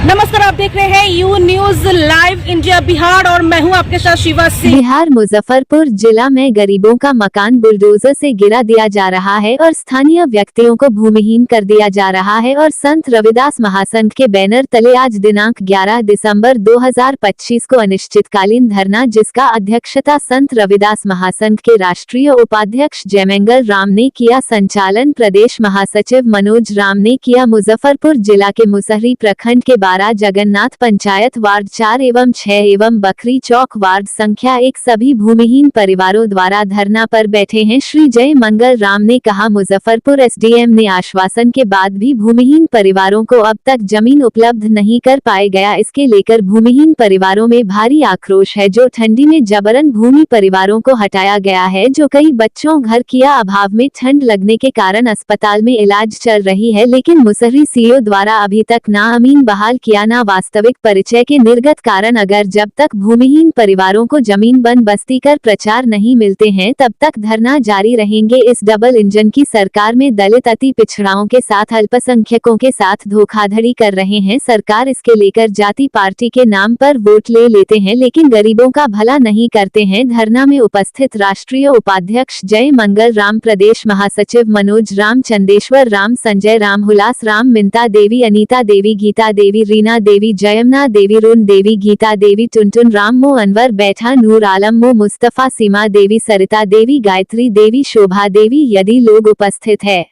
नमस्कार, आप देख रहे हैं you news live India Bihar और मैं हूं आपके साथ शिवा सिंह। बिहार मुजफ्फरपुर जिला में गरीबों का मकान बुलडोजर से गिरा दिया जा रहा है और स्थानीय व्यक्तियों को भूमिहीन कर दिया जा रहा है और संत रविदास महासंघ के बैनर तले आज दिनांक 11 दिसंबर 2025 को अनिश्चितकालीन धरना, जिसका अध्यक्षता संत रविदास महासंघ के राष्ट्रीय उपाध्यक्ष जयमंगल राम ने किया, संचालन प्रदेश महासचिव मनोज राम ने किया। मुजफ्फरपुर जिला के मुसहरी प्रखंड के जगन्नाथ पंचायत वार्ड 4 एवं 6 एवं बकरी चौक वार्ड संख्या 1 सभी भूमिहीन परिवारों द्वारा धरना पर बैठे हैं। श्री जय मंगल राम ने कहा, मुजफ्फरपुर एसडीएम ने आश्वासन के बाद भी भूमिहीन परिवारों को अब तक जमीन उपलब्ध नहीं कर पाए गया। इसके लेकर भूमिहीन परिवारों में भारी आक्रोश है। जो ठंडी में जबरन भूमि परिवारों को हटाया गया है, जो कई बच्चों घर किया अभाव में ठंड लगने के कारण अस्पताल में इलाज चल रही है, लेकिन मुसहरी सीओ द्वारा अभी तक ना अमीन बहाल किया ना वास्तविक परिचय के निर्गत कारण अगर जब तक भूमिहीन परिवारों को जमीन बंद बस्ती कर प्रचार नहीं मिलते हैं तब तक धरना जारी रहेंगे। इस डबल इंजन की सरकार में दलित अति पिछड़ाओं के साथ अल्पसंख्यकों के साथ धोखाधड़ी कर रहे हैं। सरकार इसके लेकर जाति पार्टी के नाम पर वोट ले लेते हैं, लेकिन गरीबों का भला नहीं करते हैं। धरना में उपस्थित राष्ट्रीय उपाध्यक्ष जय मंगल राम, प्रदेश महासचिव मनोज राम, चंदेश्वर राम, संजय राम, हुलास राम, मिंता देवी, अनीता देवी, गीता देवी, रीना देवी, जयमना देवी, रुन देवी, गीता देवी, टुनटुन राम, मो अनवर बैठा, नूर आलम, मो मुस्तफा, सीमा देवी, सरिता देवी, गायत्री देवी, शोभा देवी यदि लोग उपस्थित है।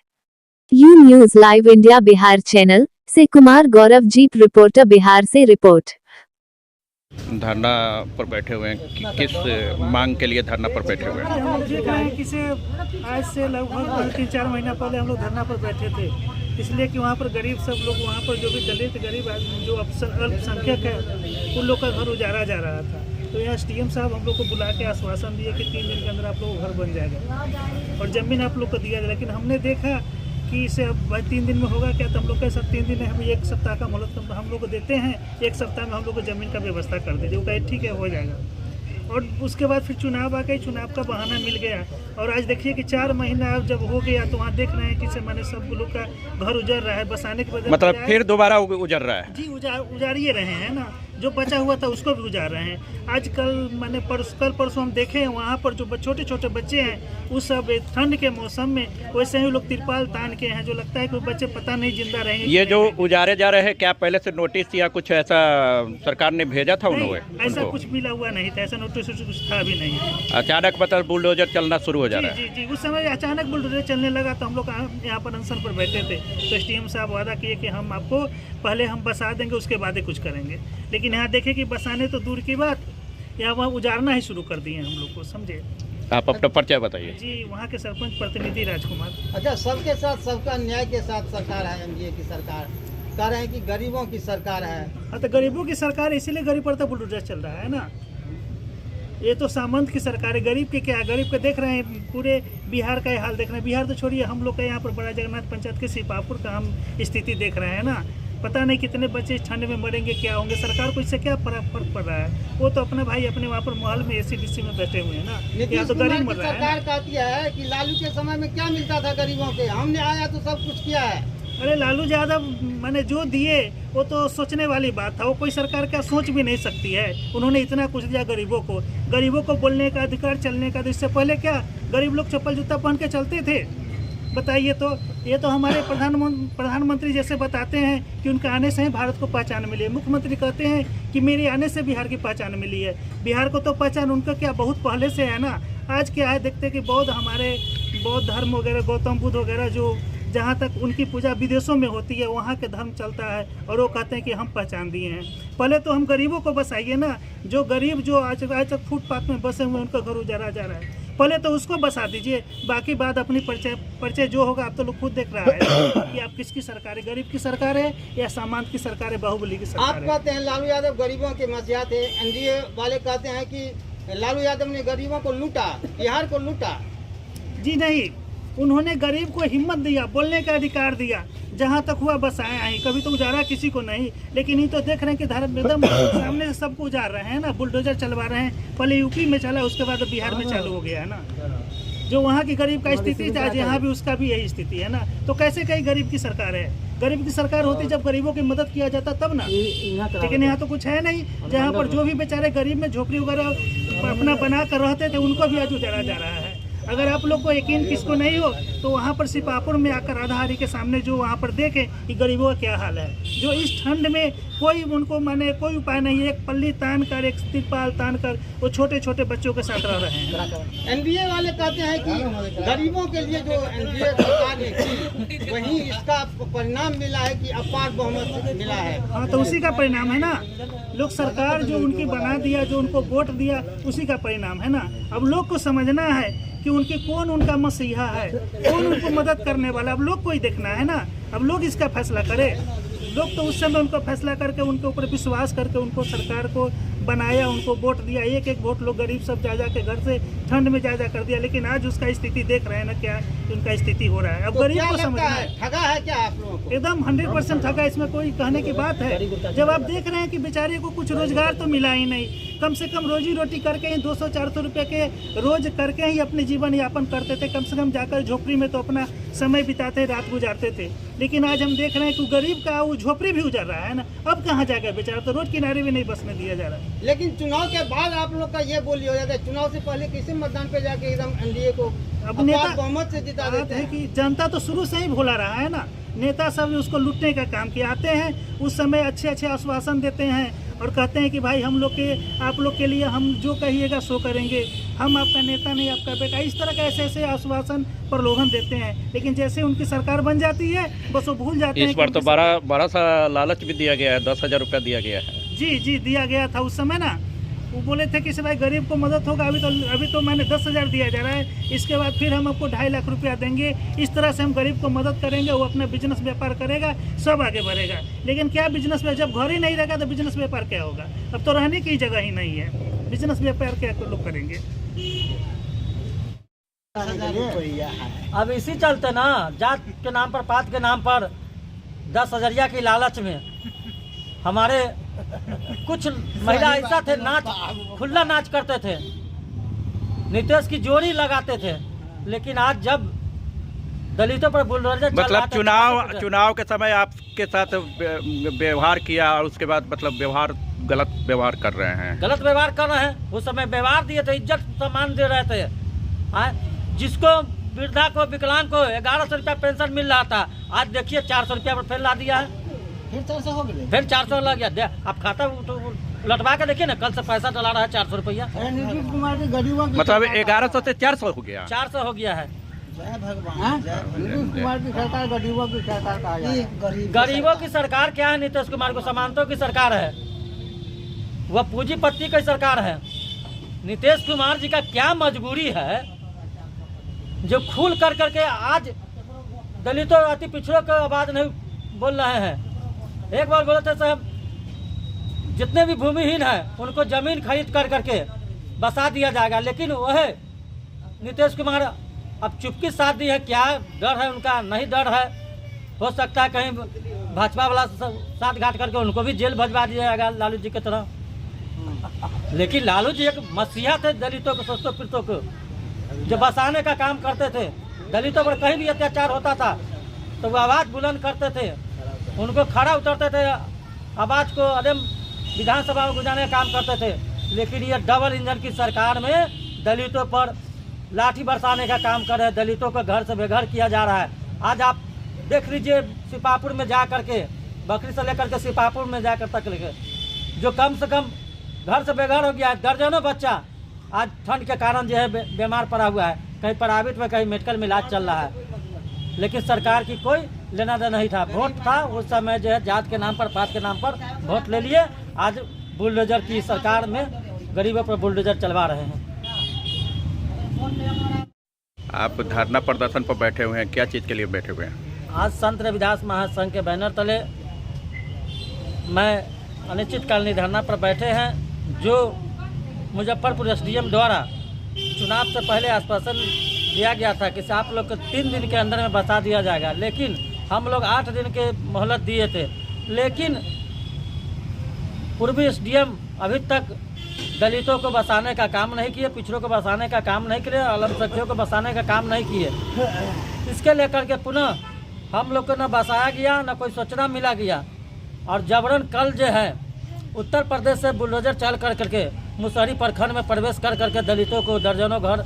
You news live India Bihar channel से कुमार गौरव जीप रिपोर्टर बिहार से रिपोर्ट। धरना पर बैठे हुए हैं, किस मांग के लिए धरना पर बैठे हुए हैं? हम लोग देख रहे हैं कि आज से लगभग 3-4 महीना पहले हम लोग धरना पर बैठे थे, इसलिए कि वहाँ पर गरीब सब लोग, वहाँ पर जो भी दलित गरीब जो अल्पसंख्यक है उन लोग का घर उजाड़ा जा रहा था। तो यहाँ एसडीएम साहब हम लोग को बुला के आश्वासन दिए कि 3 दिन के अंदर आप लोग घर बन जाएगा और ज़मीन आप लोग को दिया जाए। लेकिन हमने देखा कि इसे अब भाई 3 दिन में होगा क्या, तो हम लोग के साथ 3 दिन में हम 1 सप्ताह का मोहलत हम लोग को देते हैं, 1 सप्ताह में हम लोग को ज़मीन का व्यवस्था कर दीजिए। वो कहे ठीक है, हो जाएगा। और उसके बाद फिर चुनाव आ गए, चुनाव का बहाना मिल गया और आज देखिए कि 4 महीना जब हो गया तो वहाँ देख रहे हैं कि मैंने सब लोग का घर उजड़ रहा है, बसाने के बजाय मतलब फिर दोबारा उजड़ रहा है? जी, उजाड़िए रहे हैं ना, जो बचा हुआ था उसको भी उजाड़ रहे हैं। आज कल मैंने कल परसों हम देखे हैं वहाँ पर जो छोटे छोटे बच्चे हैं, उस सब ठंड के मौसम में वैसे ही लोग तिरपाल तान के हैं, जो लगता है कि बच्चे पता नहीं जिंदा रहेंगे। ये जो उजाड़े जा रहे हैं, क्या पहले से नोटिस या कुछ ऐसा सरकार ने भेजा था उन्हें? ऐसा कुछ मिला हुआ नहीं था, ऐसा नोटिस कुछ था भी नहीं। अचानक मतलब बुलडोजर चलना शुरू हो जा रहा है? जी, उस समय अचानक बुलडोजर चलने लगा तो हम लोग यहाँ पर अनशन पर बैठे थे, तो एसडीएम साहब वादा किए कि हम आपको पहले हम बसा देंगे, उसके बाद ही कुछ करेंगे। लेकिन यहाँ देखें कि बसाने तो दूर की बात, यहाँ वहाँ उजाड़ना ही शुरू कर दिए हम लोग को, समझे। आप अपना परिचय बताइए। जी, वहाँ के सरपंच प्रतिनिधि राजकुमार। अच्छा, सबके साथ सबका न्याय के साथ सरकार है, एनडीए की सरकार। कह रहे हैं कि गरीबों की सरकार है। हाँ, तो गरीबों की सरकार इसीलिए गरीब पर तो बुलडोजर चल रहा है ना। ये तो सामंत की सरकार है, गरीब के क्या है? गरीब के देख रहे हैं, पूरे बिहार का हाल देख रहे हैं। बिहार तो छोड़िए, हम लोग का यहाँ पर बड़ा जगन्नाथ पंचायत के सिपापुर का हम स्थिति देख रहे हैं ना। पता नहीं कितने बच्चे ठंड में मरेंगे, क्या होंगे। सरकार को इससे क्या फर्क पड़ रहा है? वो तो अपना भाई अपने वहाँ पर महल में एसी में बैठे हुए हैं ना। यहाँ तो गरीब मर रहा है। सरकार कहती है कि लालू के समय में क्या मिलता था गरीबों के, हमने आया तो सब कुछ किया है। अरे लालू यादव मैंने जो दिए वो तो सोचने वाली बात था, वो कोई सरकार क्या सोच भी नहीं सकती है। उन्होंने इतना कुछ दिया गरीबों को बोलने का अधिकार, चलने का। तो इससे पहले क्या गरीब लोग चप्पल जूता पहन के चलते थे? बताइए। तो ये तो हमारे प्रधानमंत्री जैसे बताते हैं कि उनका आने से ही भारत को पहचान मिली है। मुख्यमंत्री कहते हैं कि मेरे आने से बिहार की पहचान मिली है। बिहार को तो पहचान उनका क्या बहुत पहले से है ना। आज क्या है, देखते हैं कि हमारे बौद्ध धर्म वगैरह, गौतम बुद्ध वगैरह, जो जहाँ तक उनकी पूजा विदेशों में होती है, वहाँ के धर्म चलता है और वो कहते हैं कि हम पहचान दिए हैं। पहले तो हम गरीबों को बसाइए ना। जो गरीब जो आज तक फुटपाथ में बसे हुए, उनका घर उजाड़ा जा रहा है, पहले तो उसको बसा दीजिए। बाकी बात अपनी परिचय जो होगा आप तो लोग खुद देख रहा है कि आप किसकी सरकार है, गरीब की सरकार है या सामंत की सरकार है, बाहुबली की सरकार है। आप कहते हैं लालू यादव गरीबों के मसीहा थे, एनडीए वाले कहते हैं कि लालू यादव ने गरीबों को लूटा, बिहार को लूटा। जी नहीं, उन्होंने गरीब को हिम्मत दिया, बोलने का अधिकार दिया। जहाँ तक हुआ बस आए आई, कभी तो उजाड़ा किसी को नहीं। लेकिन ये तो देख रहे हैं कि धर्म एकदम सामने से सबको उजाड़ रहे हैं ना, बुलडोजर चलवा रहे हैं। पहले यूपी में चला, उसके बाद बिहार में चालू हो गया है ना। जो वहाँ की गरीब का स्थिति था, आज यहाँ भी उसका भी यही स्थिति है ना। तो कैसे कहीं गरीब की सरकार है? गरीब की सरकार होती जब गरीबों की मदद किया जाता तब ना, लेकिन यहाँ तो कुछ है नहीं। जहाँ पर जो भी बेचारे गरीब में झोपड़ी वगैरह अपना बना कर रहते थे उनको भी आज उजाड़ा जा रहा है। अगर आप लोग को यकीन किसको नहीं हो तो वहाँ पर सीपापुर में आकर आधाहारी के सामने जो वहाँ पर देखें कि गरीबों का क्या हाल है, जो इस ठंड में कोई उनको माने कोई उपाय नहीं है। एक पल्ली तान कर, एक तिरपाल तान कर वो छोटे छोटे बच्चों के साथ रह रहे हैं। एनडीए वाले कहते हैं कि गरीबों के लिए जो एनडीए सरकार ने की वही इसका परिणाम मिला है कि अपार बहुमत मिला है। हाँ, तो उसी का परिणाम है ना। लोग सरकार जो उनकी बना दिया, जो उनको वोट दिया, उसी का परिणाम है ना। अब लोग को समझना है कि उनके कौन उनका मसीहा है, कौन उनको मदद करने वाला, अब लोग को ही देखना है ना। अब लोग इसका फैसला करें। लोग तो उस समय उनको फैसला करके उनके ऊपर विश्वास करके उनको सरकार को बनाया, उनको वोट दिया। एक एक वोट लोग गरीब सब जा के घर से ठंड में जा कर दिया, लेकिन आज उसका स्थिति देख रहे हैं ना क्या उनका स्थिति हो रहा है। अब तो गरीब को समझना है। ठगा है क्या आप लोगों को? एकदम 100% ठगा, इसमें कोई कहने की बात है। जब आप देख रहे हैं कि बेचारे को कुछ रोजगार तो मिला ही नहीं, कम से कम रोजी रोटी करके ही 200-400 रुपये के रोज करके ही अपने जीवन यापन करते थे। कम से कम जाकर झोपड़ी में तो अपना समय बिताते, रात गुजारते थे। लेकिन आज हम देख रहे हैं कि गरीब का वो झोपड़ी भी उजड़ रहा है ना। अब कहाँ जाएगा बेचारा, तो रोड किनारे भी नहीं बसने दिया जा रहा है। लेकिन चुनाव के बाद आप लोग का ये बोली हो जाता है, चुनाव से पहले किसी मतदान पे जाके एकदम एनडीए को अब नेता बहुमत से जिता देते हैं कि जनता तो शुरू से ही भुला रहा है ना। नेता सब उसको लूटने का काम किया। आते हैं उस समय अच्छे आश्वासन देते हैं और कहते हैं कि भाई हम लोग के आप लोग के लिए हम जो कहिएगा सो करेंगे, हम आपका नेता नहीं आपका बेटा। इस तरह का ऐसे आश्वासन प्रलोभन देते हैं, लेकिन जैसे उनकी सरकार बन जाती है बस वो भूल जाते हैं। इस बार तो बड़ा सा लालच भी दिया गया है, 10,000 रुपया दिया गया है। जी दिया गया था उस समय ना। वो बोले थे कि भाई गरीब को मदद होगा। अभी तो मैंने 10,000 दिया जा रहा है, इसके बाद फिर हम आपको 2.5 लाख रुपया देंगे। इस तरह से हम गरीब को मदद करेंगे, वो अपना बिजनेस व्यापार करेगा, सब आगे बढ़ेगा। लेकिन क्या बिजनेस में जब घर ही नहीं रहेगा तो बिजनेस व्यापार क्या होगा? अब तो रहने की जगह ही नहीं है, बिजनेस व्यापार क्या लोग करेंगे? अब इसी चलते ना जात के नाम पर, पात के नाम पर 10,000 की लालच में हमारे कुछ महिला ऐसा थे, नाच खुला नाच करते थे, नीतीश की जोड़ी लगाते थे। लेकिन आज जब दलितों पर बुलडोजर मतलब चुनाव के समय आपके साथ व्यवहार किया और उसके बाद मतलब गलत व्यवहार कर रहे हैं। गलत व्यवहार कर रहे हैं। उस समय व्यवहार दिए थे, इज्जत सम्मान दे रहे थे। जिसको वृद्धा को, विकलांग को 1100 रुपया पेंशन मिल रहा था, आज देखिए 400 रुपया पर फिर ला दिया है। फिर 400 हो गया, फिर 400 लग गया। आप खाता लटवा के देखिए ना, कल से पैसा डला रहा है 400 रुपया। नीतीश कुमार के गरीबों की मतलब 1100 से 400 हो गया। 400 हो गया है। जय भगवान। नीतीश कुमार की सरकार गरीबों की सरकार कहा जाए। गरीबों की सरकार क्या है? नीतीश कुमार को समानतों की सरकार है, वह पूंजीपति की सरकार है। नीतीश कुमार जी का क्या मजबूरी है जो खुल कर करके आज दलितों अति पिछड़ों को आवाज नहीं बोल रहे हैं। एक बार बोले थे साहब, जितने भी भूमिहीन हैं उनको जमीन खरीद कर करके बसा दिया जाएगा, लेकिन वह नीतीश कुमार अब चुपके साथ दी है। क्या डर है उनका? नहीं डर है। हो सकता है कहीं भाजपा वाला साथ घाट करके उनको भी जेल भजवा दिया जाएगा लालू जी की तरह। लेकिन लालू जी एक मसीहा थे दलितों को, सस्तों पीड़ितों को, जो बसाने का काम करते थे। दलितों पर कहीं भी अत्याचार होता था तो वो आवाज़ बुलंद करते थे, उनको खड़ा उतरते थे, आवाज़ को अदम विधानसभा में गुजारने का काम करते थे। लेकिन ये डबल इंजन की सरकार में दलितों पर लाठी बरसाने का काम कर रहे हैं, दलितों को घर से बेघर किया जा रहा है। आज आप देख लीजिए सीपापुर में जा करके, बकरी से लेकर के सीपापुर में जाकर तक लेके, जो कम से कम घर से बेघर हो गया है, दर्जनों बच्चा आज ठंड के कारण जो है बीमार पड़ा हुआ है। कहीं प्राइवेट में, कहीं मेडिकल में इलाज चल रहा है। लेकिन सरकार की कोई लेना देना नहीं था। वोट था उस समय जो है जात के नाम पर, पात के नाम पर वोट ले लिए। आज बुलडोजर की सरकार में गरीबों पर बुलडोजर चलवा रहे हैं। आप धरना प्रदर्शन पर बैठे हुए हैं, क्या चीज़ के लिए बैठे हुए हैं? आज संत रविदास महासंघ के बैनर तले मैं अनिश्चितकालीन धरना पर बैठे हैं। जो मुजफ्फरपुर एसडीएम द्वारा चुनाव से पहले आश्वासन दिया गया था कि आप लोग को 3 दिन के अंदर में बसा दिया जाएगा, लेकिन हम लोग 8 दिन के मोहलत दिए थे। लेकिन पूर्वी एसडीएम अभी तक दलितों को बसाने का काम नहीं किए, पिछड़ों को बसाने का काम नहीं किए, अल्पसंख्यकों को बसाने का काम नहीं किए। इसके लेकर के पुनः हम लोग को न बसाया गया, न कोई सूचना मिला गया। और जबरन कल जो है उत्तर प्रदेश से बुलडोजर चल कर करके मुसहरी प्रखंड में प्रवेश कर करके दलितों को दर्जनों घर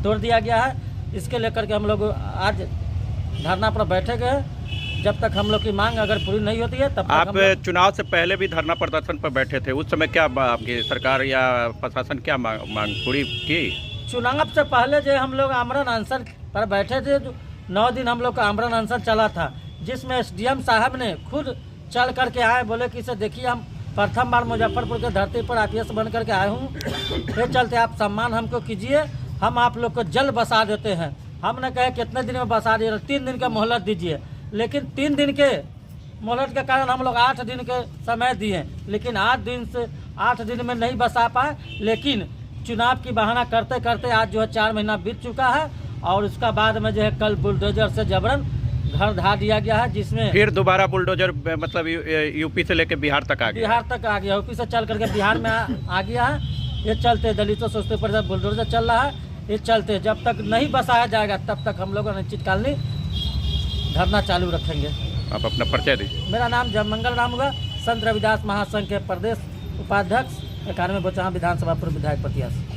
तोड़ दिया गया है। इसके लेकर के हम लोग आज धरना पर बैठे गए। जब तक हम लोग की मांग अगर पूरी नहीं होती है तब तक आप हम लोग चुनाव से पहले भी धरना प्रदर्शन पर बैठे थे, उस समय क्या आपकी सरकार या प्रशासन क्या मांग पूरी की? चुनाव से पहले जो हम लोग आमरण अनशन पर बैठे थे, 9 दिन हम लोग का आमरण अनशन चला था, जिसमें एसडीएम साहब ने खुद चल करके आए, बोले कि इसे देखिए हम प्रथम बार मुजफ्फरपुर के धरती पर आईपीएस बन करके आए हूँ, ये चलते आप सम्मान हमको कीजिए, हम आप लोग को जल्द बसा देते हैं। हमने कहे कितने दिन में बसा दिए, 3 दिन का मोहलत दीजिए। लेकिन 3 दिन के मोहलत के कारण हम लोग 8 दिन के समय दिए, लेकिन 8 दिन में नहीं बसा पाए। लेकिन चुनाव की बहाना करते करते आज जो है 4 महीना बीत चुका है और उसका बाद में जो है कल बुलडोजर से जबरन घर ढा दिया गया है, जिसमें फिर दोबारा बुलडोजर मतलब यूपी से लेकर बिहार तक आ गया। बिहार तक आ गया, यूपी से चल करके बिहार में आ गया है। ये चलते दलितों सोचते पर बुलडोजर चल रहा है, ये चलते जब तक नहीं बसाया जाएगा तब तक हम लोग अनिश्चितकालीन धरना चालू रखेंगे। आप अपना परिचय दीजिए। मेरा नाम जयमंगल राम होगा, संत रविदास महासंघ के प्रदेश उपाध्यक्ष, 91 बोचहा विधानसभा पूर्व विधायक प्रत्याशी।